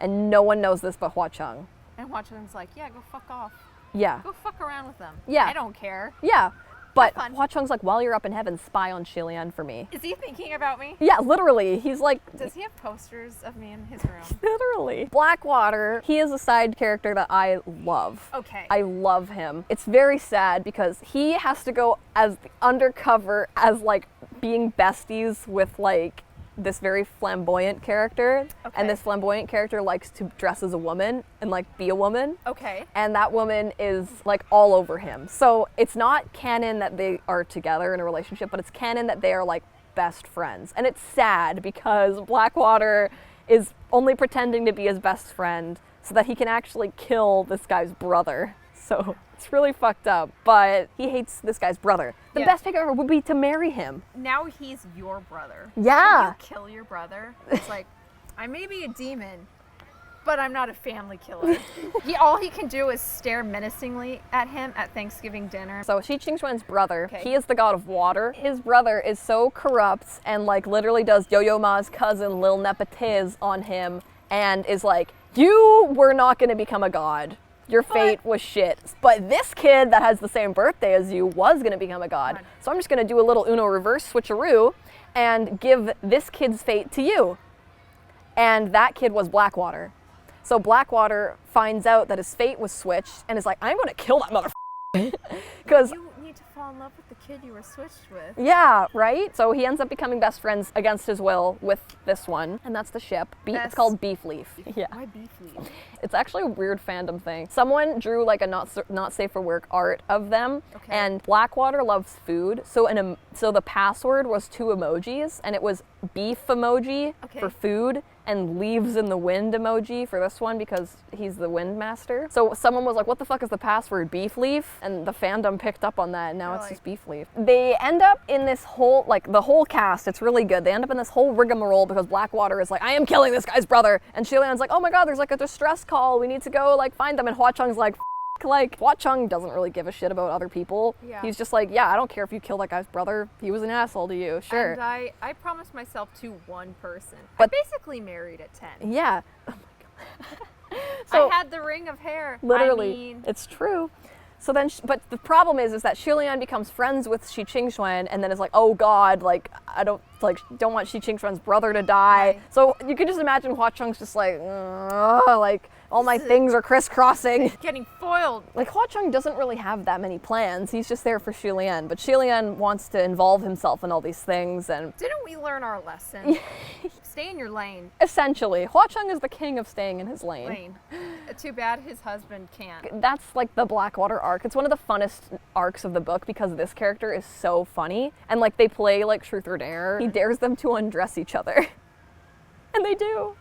And no one knows this but Hua Chung. And Hua Chung's like, yeah, go fuck off. Yeah. Go fuck around with them. Yeah. I don't care. Yeah. But fun. Hua Chung's like, while you're up in heaven, spy on Lian for me. Is he thinking about me? Yeah, literally. He's like, Does he have posters of me in his room? literally. Blackwater, he is a side character that I love. Okay. I love him. It's very sad because he has to go as undercover as like being besties with like this very flamboyant character. Okay. And this flamboyant character likes to dress as a woman and like be a woman. Okay. And that woman is like all over him. So it's not canon that they are together in a relationship, but it's canon that they are like best friends. And it's sad because Blackwater is only pretending to be his best friend so that he can actually kill this guy's brother. So it's really fucked up, but he hates this guy's brother. The Yeah. best thing ever would be to marry him. Now he's your brother. Yeah. Can you kill your brother? It's like, I may be a demon, but I'm not a family killer. All he can do is stare menacingly at him at Thanksgiving dinner. So Shi Qingxuan's brother, Okay. he is the god of water. His brother is so corrupt and like literally does Yo-Yo Ma's cousin Lil Nepetiz on him and is like, you were not going to become a god. Your fate was shit. But this kid that has the same birthday as you was going to become a god. Right. So I'm just going to do a little Uno reverse switcheroo and give this kid's fate to you. And that kid was Blackwater. So Blackwater finds out that his fate was switched and is like, I'm going to kill that motherfucker. Because You need to fall in love with the kid you were switched with. Yeah, right? So he ends up becoming best friends against his will with this one, and that's the ship. It's called Beef Leaf. Yeah. Why Beef Leaf? It's actually a weird fandom thing. Someone drew like a not safe for work art of them, and Blackwater loves food, so so the password was 2 emojis, and it was beef emoji for food, and leaves in the wind emoji for this one because he's the wind master. So someone was like, what the fuck is the password? Beef Leaf? And the fandom picked up on that, and now it's just Beef Leaf. They end up in this whole, like the whole cast, it's really good. They end up in this whole rigmarole because Blackwater is like, I am killing this guy's brother. And Shilian's like, oh my god, there's like a distress call. We need to go like find them. And Hua Chung's like, Hua Chung doesn't really give a shit about other people. Yeah. He's just like, yeah, I don't care if you kill that guy's brother. He was an asshole to you, sure. And I promised myself to one person. But I basically married at 10. Yeah. Oh my god. So, I had the ring of hair. Literally, it's true. So then, but the problem is that Shilian becomes friends with Shi Qingxuan, and then is like, oh god, like I don't want Shi Qingxuan's brother to die. Right. So you can just imagine Hua Chung's just like all my things are crisscrossing. Getting foiled. Like Hua Chung doesn't really have that many plans. He's just there for Shilian, but Shilian wants to involve himself in all these things. And didn't we learn our lesson? Stay in your lane. Essentially, Hua Chung is the king of staying in his lane. Too bad his husband can't. That's like the Blackwater arc. It's one of the funnest arcs of the book because this character is so funny. And like they play like truth or dare. He dares them to undress each other. And they do.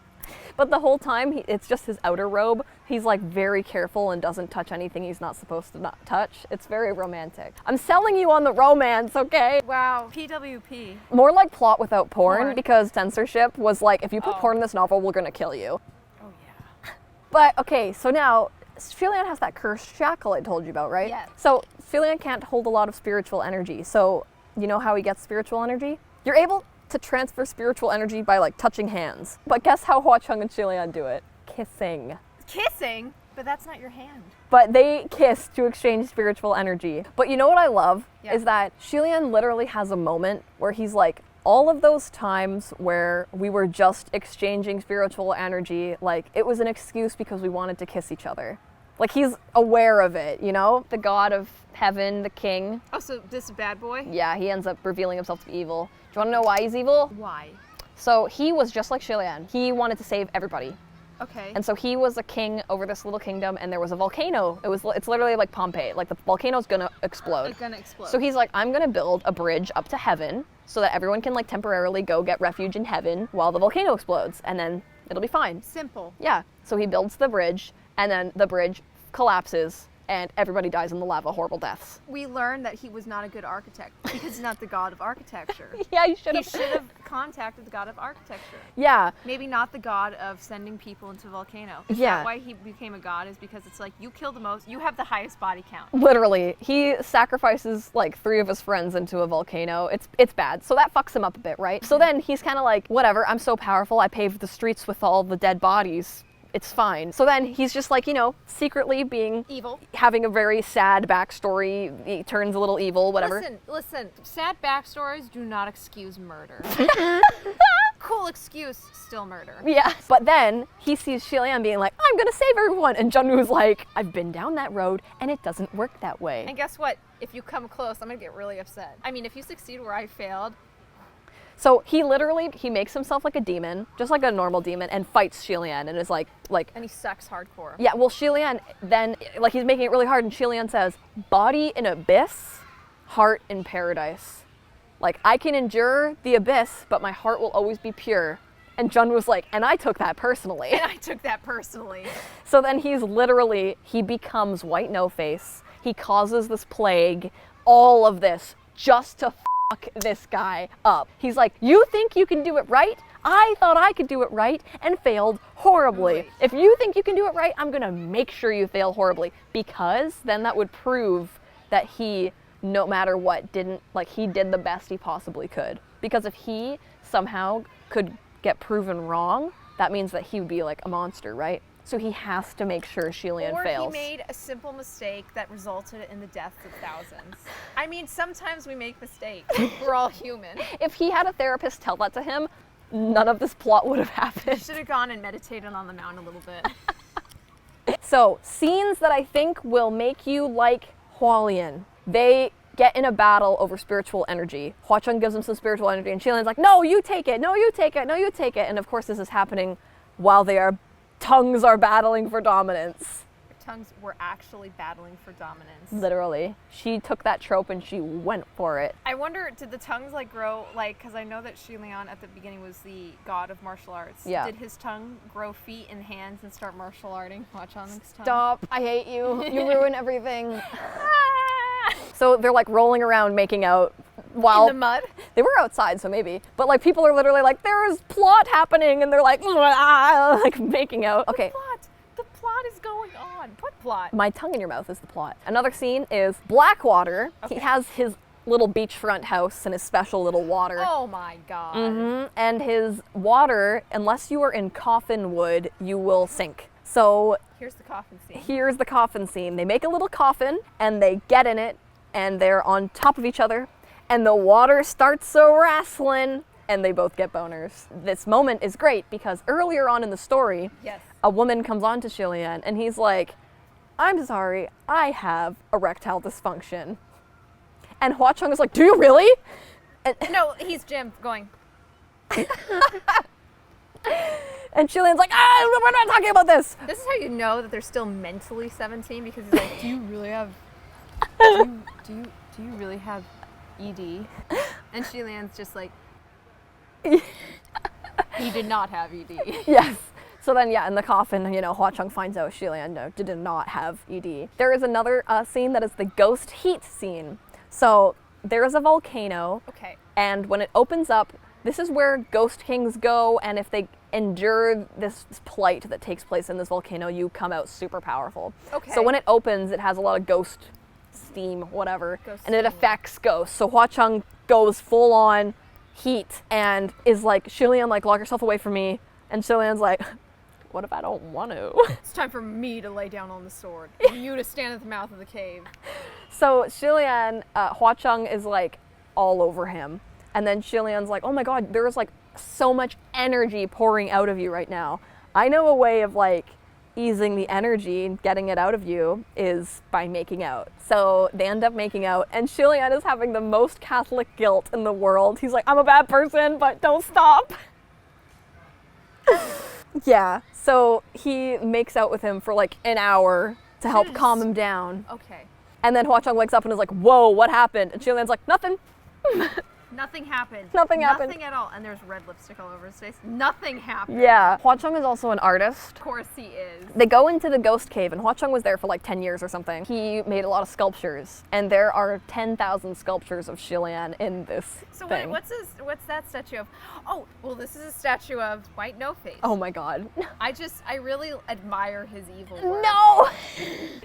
But the whole time, it's just his outer robe. He's like very careful and doesn't touch anything he's not supposed to not touch. It's very romantic. I'm selling you on the romance, okay? Wow, PWP. More like plot without porn because censorship was like, if you put porn in this novel, we're gonna kill you. Oh yeah. But okay, so now, Shilian has that cursed shackle I told you about, right? Yes. So Shilian can't hold a lot of spiritual energy. So you know how he gets spiritual energy? You're able to transfer spiritual energy by like touching hands. But guess how Hua Chung and Shilian do it? Kissing. Kissing? But that's not your hand. But they kiss to exchange spiritual energy. But you know what I love is that Shilian literally has a moment where he's like, all of those times where we were just exchanging spiritual energy, like it was an excuse because we wanted to kiss each other. Like he's aware of it, you know? The god of heaven, the king. Oh, so this bad boy? Yeah, he ends up revealing himself to be evil. Do you want to know why he's evil? Why? So he was just like Shilian. He wanted to save everybody. Okay. And so he was a king over this little kingdom, and there was a volcano. It's literally like Pompeii. Like the volcano's gonna explode. It's gonna explode. So he's like, I'm gonna build a bridge up to heaven so that everyone can like temporarily go get refuge in heaven while the volcano explodes, and then it'll be fine. Simple. Yeah. So he builds the bridge, and then the bridge collapses, and everybody dies in the lava, horrible deaths. We learned that he was not a good architect because he's not the god of architecture. Yeah, he should have contacted the god of architecture. Yeah. Maybe not the god of sending people into a volcano. Is Yeah. that why he became a god? Is because it's like, you kill the most, you have the highest body count. Literally. He sacrifices like 3 of his friends into a volcano. It's bad. So that fucks him up a bit, right? So then he's kind of like, whatever, I'm so powerful, I paved the streets with all the dead bodies. It's fine. So then he's just like, you know, secretly being evil, having a very sad backstory. He turns a little evil, whatever. Listen, sad backstories do not excuse murder. Cool excuse, still murder. Yeah. But then he sees Shilian being like, I'm gonna save everyone. And Junwoo's like, I've been down that road and it doesn't work that way. And guess what? If you come close, I'm gonna get really upset. I mean, if you succeed where I failed. So he makes himself like a demon, just like a normal demon, and fights Shilian and is like. And he sucks hardcore. Yeah, well, Shilian then, like, he's making it really hard, and Shilian says, body in abyss, heart in paradise. Like, I can endure the abyss, but my heart will always be pure. And Jun was like, and I took that personally. And I took that personally. So then he becomes White No-Face. He causes this plague, all of this, just to fuck this guy up. He's like, you think you can do it right? I thought I could do it right and failed horribly. Right. If you think you can do it right, I'm gonna make sure you fail horribly, because then that would prove that he, no matter what, he did the best he possibly could. Because if he somehow could get proven wrong, that means that he would be like a monster, right? So he has to make sure Shilian fails. Or he made a simple mistake that resulted in the deaths of thousands. I mean, sometimes we make mistakes. We're all human. If he had a therapist tell that to him, none of this plot would have happened. You should have gone and meditated on the mountain a little bit. So, scenes that I think will make you like Hualien. They get in a battle over spiritual energy. Hua Cheng gives him some spiritual energy, and Xilian's like, no, you take it, no, you take it, no, you take it. And of course this is happening while their tongues are battling for dominance. Tongues were actually battling for dominance. Literally. She took that trope and she went for it. I wonder, did the tongues like grow, like, because I know that Lian at the beginning was the god of martial arts. Yeah. Did his tongue grow feet and hands and start martial arting? Watch on his tongue. Stop. I hate you. You ruin everything. So they're like rolling around making out while in the mud? They were outside, so maybe. But like people are literally like, there is plot happening, and they're like, like making out. Okay. What plot? The plot is going on. What plot? My tongue in your mouth is the plot. Another scene is Blackwater. Okay. He has his little beachfront house and his special little water. Oh my god. And his water, unless you are in coffin wood, you will sink. So here's the coffin scene. Here's the coffin scene. They make a little coffin and they get in it and they're on top of each other and the water starts wrestling and they both get boners. This moment is great because earlier on in the story, yes, a woman comes on to Lian and he's like, I'm sorry, I have erectile dysfunction. And Hua Cheng is like, do you really? And no, he's Jim going. And Lian's like, we're not talking about this. This is how you know that they're still mentally 17 because he's like, do you really have, do you really have ED? And Lian's just like, he did not have ED. Yes. So then, yeah, in the coffin, you know, Hua Cheng finds out Lian did not have ED. There is another scene that is the ghost heat scene. So there is a volcano. Okay. And when it opens up, this is where ghost kings go, and if they endure this plight that takes place in this volcano, you come out super powerful. Okay. So when it opens, it has a lot of ghost steam, whatever, Ghost and it steam. affects ghosts. So Hua Cheng goes full on heat and is like, Lian, like, lock yourself away from me. And Lian's like, what if I don't want to? It's time for me to lay down on the sword. For you to stand at the mouth of the cave. So Lian, Hua Cheng is like all over him. And then Lian's like, oh my god, there is like so much energy pouring out of you right now. I know a way of like easing the energy and getting it out of you is by making out. So they end up making out and Lian is having the most Catholic guilt in the world. He's like, I'm a bad person, but don't stop. Yeah, so he makes out with him for like an hour to help calm him down. Okay. And then Hua Cheng wakes up and is like, whoa, what happened? And Lian's like, nothing. Nothing happened. Nothing happened. Nothing at all. And there's red lipstick all over his face. Nothing happened. Yeah. Hua Cheng is also an artist. Of course he is. They go into the ghost cave, and Hua Cheng was there for like 10 years or something. He made a lot of sculptures, and there are 10,000 sculptures of Lian in this So thing. wait, what's that statue of? Oh, well, this is a statue of White No Face. Oh my god. I really admire his evil work. No!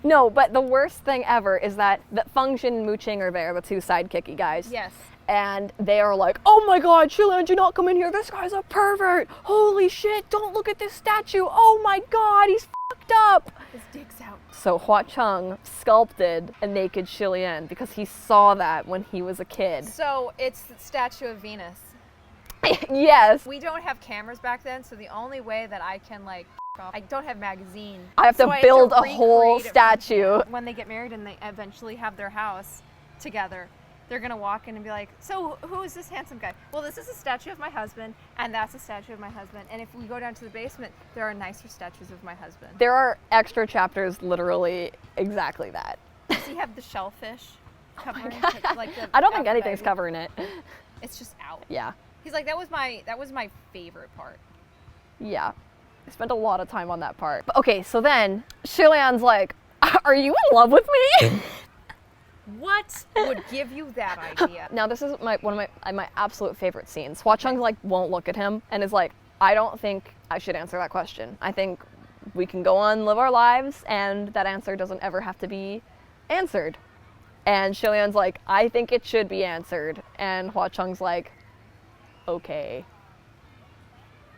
No, but the worst thing ever is that Feng Xin and Mu Qing are there, the two sidekicky guys. Yes. And they are like, oh my god, Lian, do not come in here. This guy's a pervert. Holy shit, don't look at this statue. Oh my god, he's fucked up. His dick's out. So Hua Cheng sculpted a naked Lian because he saw that when he was a kid. So it's the statue of Venus. Yes. We don't have cameras back then, so the only way that I can like off, I don't have magazine. I have to So build a recreate whole it from statue. here. When they get married and they eventually have their house together, they're gonna walk in and be like, so who is this handsome guy? Well, this is a statue of my husband, and that's a statue of my husband. And if we go down to the basement, there are nicer statues of my husband. There are extra chapters literally exactly that. Does he have the shellfish covering? Like the, I don't think out the anything's bag? covering it. It's just out. Yeah. He's like, that was my favorite part. Yeah. I spent a lot of time on that part. But okay, so then Lian's like, are you in love with me? What would give you that idea? Now this is one of my absolute favorite scenes. Hua Cheng like won't look at him and is like, I don't think I should answer that question. I think we can go on, live our lives, and that answer doesn't ever have to be answered. And Lian's like, I think it should be answered. And Hua Cheng's like, okay.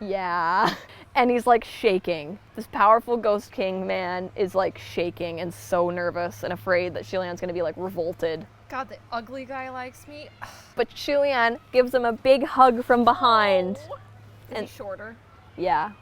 Yeah. And he's like shaking. This powerful ghost king man is like shaking and so nervous and afraid that Lian's gonna be like revolted. God, the ugly guy likes me. But Lian gives him a big hug from behind. Oh. Is he shorter? Yeah.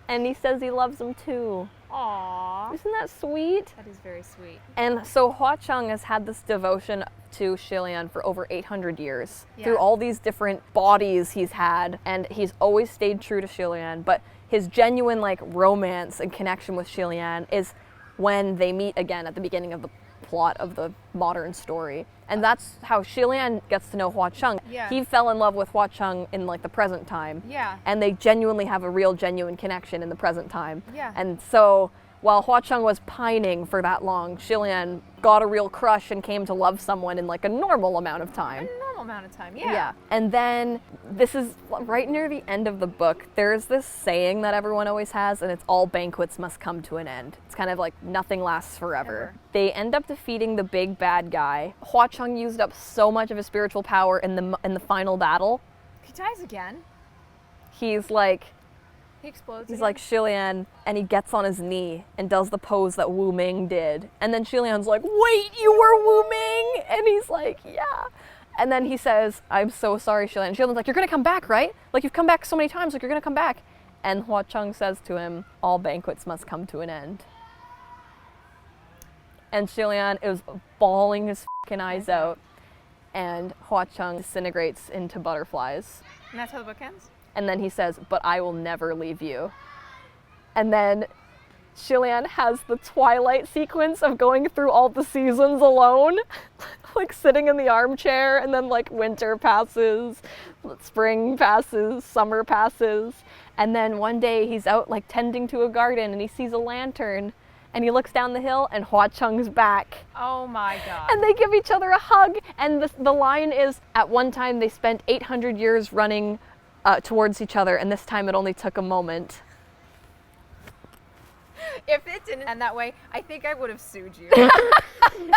And he says he loves him too. Aww. Isn't that sweet? That is very sweet. And so Hua Cheng has had this devotion to Lian for over 800 years. Yeah. Through all these different bodies he's had, and he's always stayed true to Lian, but his genuine like romance and connection with Lian is when they meet again at the beginning of the plot of the modern story. And that's how Lian gets to know Hua Cheng. Yeah. He fell in love with Hua Cheng in like the present time. Yeah. And they genuinely have a real genuine connection in the present time. Yeah. And so while Hua Cheng was pining for that long, Lian got a real crush and came to love someone in like a normal amount of time. A normal amount of time, yeah. And then this is right near the end of the book. There's this saying that everyone always has, and it's all banquets must come to an end. It's kind of like nothing lasts forever. Ever. They end up defeating the big bad guy. Hua Cheng used up so much of his spiritual power in the final battle. He dies again. He's like, He explodes he's again. like Lian, and he gets on his knee and does the pose that Wu Ming did. And then Lian's like, wait, you were Wu Ming? And he's like, yeah. And then he says, I'm so sorry, Lian. Lian's like, you're gonna come back, right? Like, you've come back so many times, like, you're gonna come back. And Hua Cheng says to him, all banquets must come to an end. And Lian is bawling his fucking eyes out. And Hua Cheng disintegrates into butterflies. And that's how the book ends? And then he says, but I will never leave you. And then Lian has the twilight sequence of going through all the seasons alone, like sitting in the armchair, and then like winter passes, spring passes, summer passes. And then one day he's out like tending to a garden and he sees a lantern and he looks down the hill and Hua Cheng's back. Oh my god. And they give each other a hug. And the line is, at one time they spent 800 years running towards each other, and this time it only took a moment. If it didn't end that way, I think I would have sued you.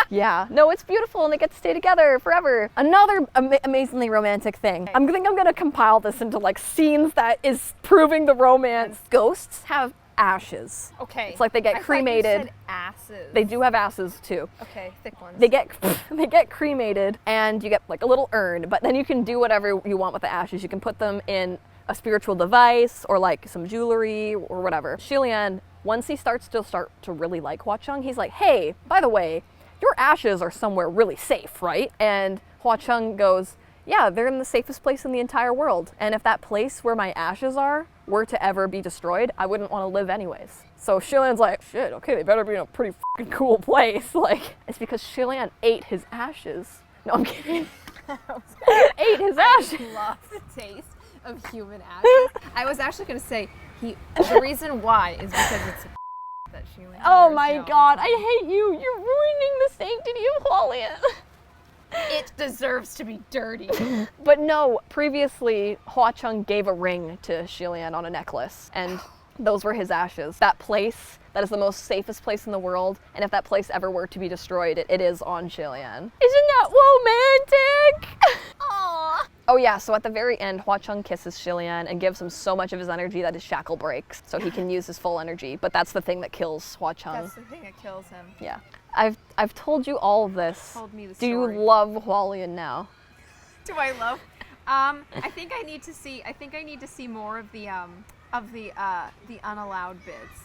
Yeah. No, it's beautiful, and they get to stay together forever. Another amazingly romantic thing. I think I'm gonna compile this into like scenes that is proving the romance. Ghosts have ashes. Okay. It's like they get I thought cremated. You said asses. They do have asses too. Okay, thick ones. They get cremated, and you get like a little urn, but then you can do whatever you want with the ashes. You can put them in a spiritual device or like some jewelry or whatever. Lian, once he starts to really like Hua Cheng, he's like, hey, by the way, your ashes are somewhere really safe, right? And Hua Cheng goes, yeah, they're in the safest place in the entire world. And if that place where my ashes were to ever be destroyed, I wouldn't want to live anyways. So Lian's like, shit, okay, they better be in a pretty fucking cool place. Like, it's because Lian ate his ashes. No, I'm kidding. Ate his ashes. I love the taste of human ashes. I was actually going to say, the reason why is because it's that Lian. Oh my god, I hate you. You're ruining the sanctity of Lian. It deserves to be dirty. But no, previously Hua Cheng gave a ring to Lian on a necklace, and those were his ashes. That place, that is the most safest place in the world, and if that place ever were to be destroyed, it is on Lian. Isn't that romantic? Aww. Oh yeah, so at the very end, Hua Cheng kisses Lian and gives him so much of his energy that his shackle breaks, so he can use his full energy. But that's the thing that kills Hua Cheng. That's the thing that kills him. Yeah. I've told you all of this. Told me the Do you story. love Lian now? Do I love? I think I need to see more of the unallowed bits.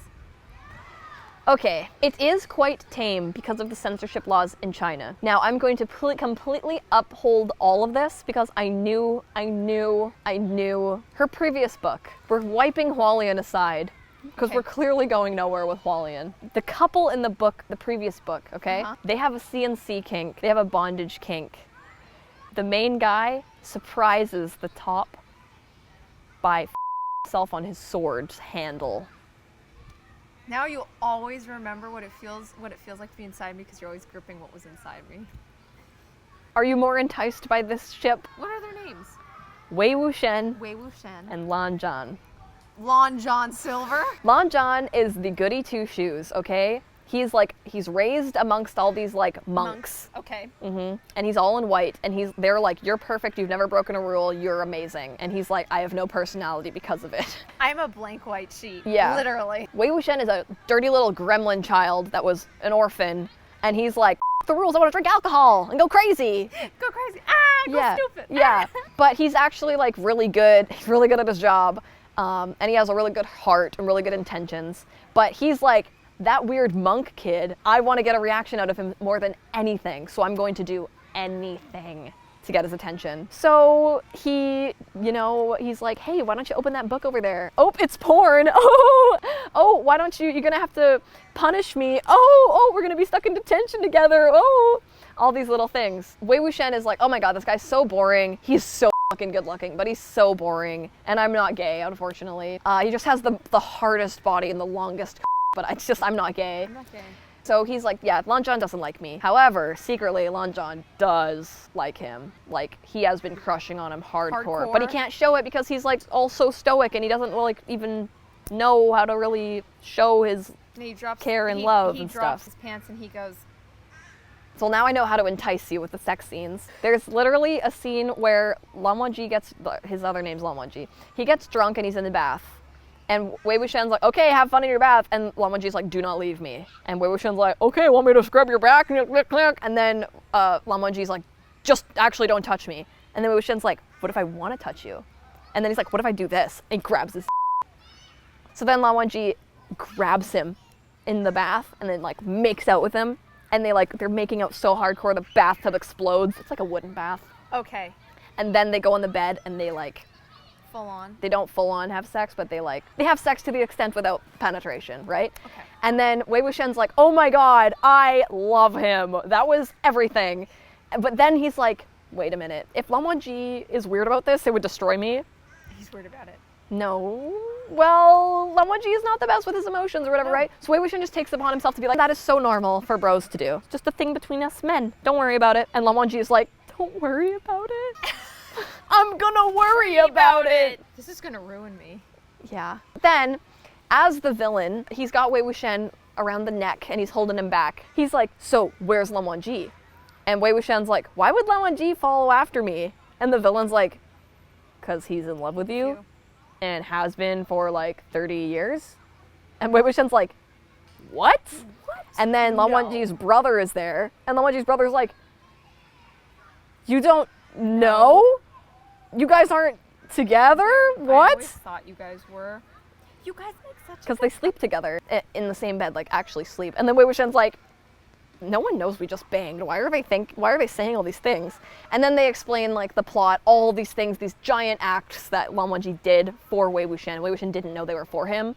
Okay, it is quite tame because of the censorship laws in China. Now, I'm going to completely uphold all of this because I knew her previous book. We're wiping Lian aside because Okay. we're clearly going nowhere with Lian. The couple in the book, the previous book, okay? Uh-huh. They have a CNC kink. They have a bondage kink. The main guy surprises the top by himself on his sword's handle. Now you'll always remember what it feels like to be inside me because you're always gripping what was inside me. Are you more enticed by this ship? What are their names? Wei Wuxian Wei Wuxian. and Lan Zhan. Lon John Silver. Lan Zhan is the goody two shoes, okay? He's raised amongst all these like monks. Okay. And he's all in white, and they're like, you're perfect, you've never broken a rule, you're amazing. And he's like, I have no personality because of it. I'm a blank white sheet. Yeah. Literally. Wei Wuxian is a dirty little gremlin child that was an orphan, and he's like, F the rules, I want to drink alcohol and go crazy. Go crazy. Ah, go stupid. Yeah. But he's actually like really good. He's really good at his job. And he has a really good heart and really good intentions. But he's like that weird monk kid, I want to get a reaction out of him more than anything, so I'm going to do anything to get his attention. So he, he's like, hey, why don't you open that book over there? Oh, it's porn. Oh, why don't you're gonna have to punish me. Oh, we're gonna be stuck in detention together. Oh, all these little things. Wei Wuxian is like, oh my god, this guy's so boring. He's so fucking good looking, but he's so boring. And I'm not gay, unfortunately. He just has the hardest body and the longest but I'm not gay. I'm not gay. So he's like, yeah, Lan Zhan doesn't like me. However, secretly, Lan Zhan does like him. Like, he has been crushing on him hardcore. But he can't show it because he's, like, all so stoic and he doesn't, like, even know how to really show his care and love and stuff. He drops his pants and he goes... So now I know how to entice you with the sex scenes. There's literally a scene where Lan Wangji gets... His other name's Lan Wangji. He gets drunk and he's in the bath. And Wei Wuxian's like, okay, have fun in your bath. And Lan Wangji's like, do not leave me. And Wei Wuxian's like, okay, want me to scrub your back? And then Lan Wangji's like, just actually don't touch me. And then Wei Wuxian's like, what if I want to touch you? And then he's like, what if I do this? And he grabs his So then Lan Wangji grabs him in the bath and then like makes out with him. And they're making out so hardcore, the bathtub explodes. It's like a wooden bath. Okay. And then they go on the bed and they like... Full on. They don't full on have sex, but they have sex to the extent without penetration, right? Okay. And then Wei Wuxian's like, oh my god, I love him. That was everything. But then he's like, wait a minute. If Lan Wangji is weird about this, it would destroy me. He's weird about it. No. Well, Lan Wangji is not the best with his emotions or whatever, right? So Wei Wuxian just takes it upon himself to be like, that is so normal for bros to do. It's just a thing between us men. Don't worry about it. And Lan Wangji is like, don't worry about it. I'm gonna worry about it. This is gonna ruin me. Yeah. Then, as the villain, he's got Wei Wuxian around the neck and he's holding him back. He's like, so where's Lan Wangji? And Wei Wuxian's like, why would Lan Wangji follow after me? And the villain's like, because he's in love with you and has been for like 30 years. And Wei Wuxian's like, what? And then Lan Wangji's brother is there. And Lan Wangji's brother's like, you don't know? You guys aren't together? What? I always thought you guys were. You guys make such because they sleep together in the same bed, like actually sleep. And then Wei Wuxian's like, no one knows we just banged. Why are they saying all these things? And then they explain like the plot, all these things, these giant acts that Lan Wangji did for Wei Wuxian. Wei Wuxian didn't know they were for him.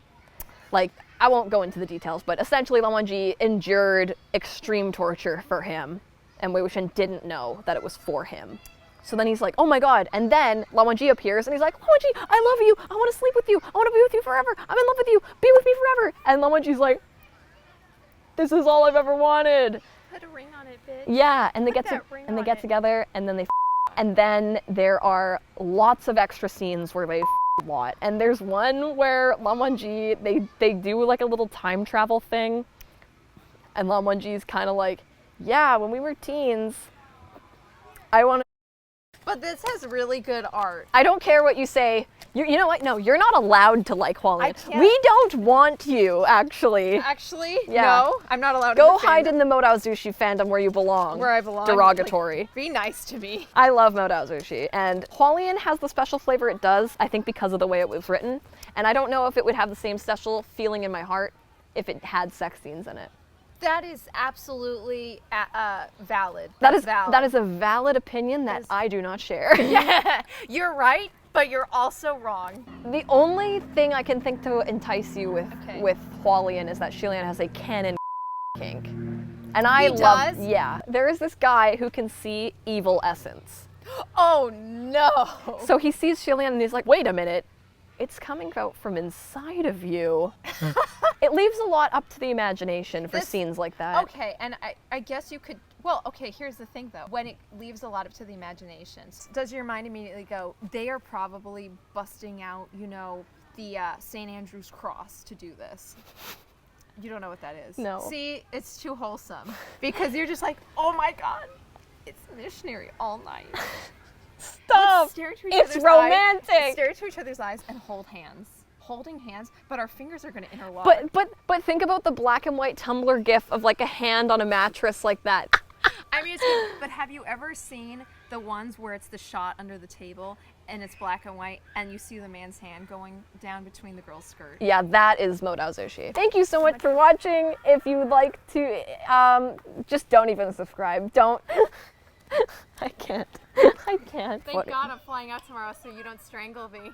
Like, I won't go into the details, but essentially Lan Wangji endured extreme torture for him, and Wei Wuxian didn't know that it was for him. So then he's like, oh my god. And then Lan Wangji appears and he's like, Lan Wangji, I love you. I want to sleep with you. I want to be with you forever. I'm in love with you. Be with me forever. And Lan Wangji's like, this is all I've ever wanted. Put a ring on it, bitch. Yeah, and they get together and then they and then there are lots of extra scenes where they a lot. And there's one where Lan Wangji, they do like a little time travel thing. And Lan Wangji's kind of like, yeah, when we were teens, I want to. But this has really good art. I don't care what you say. You know what? No, you're not allowed to like Hualian. We don't want you, actually. Actually? Yeah. No, I'm not allowed to Go hide in the Modao Zushi fandom where you belong. Where I belong. Derogatory. Like, be nice to me. I love Modao Zushi. And Hualian has the special flavor it does, I think because of the way it was written. And I don't know if it would have the same special feeling in my heart if it had sex scenes in it. That is absolutely valid. That valid. is a valid opinion that I do not share. Yeah, you're right, but you're also wrong. The only thing I can think to entice you with Hualian is that Lian has a canon kink. And I love, yeah. There is this guy who can see evil essence. Oh no. So he sees Lian and he's like, wait a minute. It's coming out from inside of you. It leaves a lot up to the imagination for scenes like that. Okay, and I guess you could, well, okay, here's the thing though. When it leaves a lot up to the imagination, does your mind immediately go, they are probably busting out, you know, the St. Andrew's cross to do this? You don't know what that is. No. See, it's too wholesome. Because you're just like, oh my God, it's missionary all night. Stop! It's romantic! Stare into each other's eyes and hold hands. Holding hands, but our fingers are going to interlock. But think about the black and white Tumblr gif of like a hand on a mattress like that. I mean, but have you ever seen the ones where it's the shot under the table and it's black and white, and you see the man's hand going down between the girl's skirt. Yeah, that is Modao Zushi. Thank you so much for watching. If you would like to, just don't even subscribe. Don't. I can't. I can't. Thank God I'm flying out tomorrow so you don't strangle me.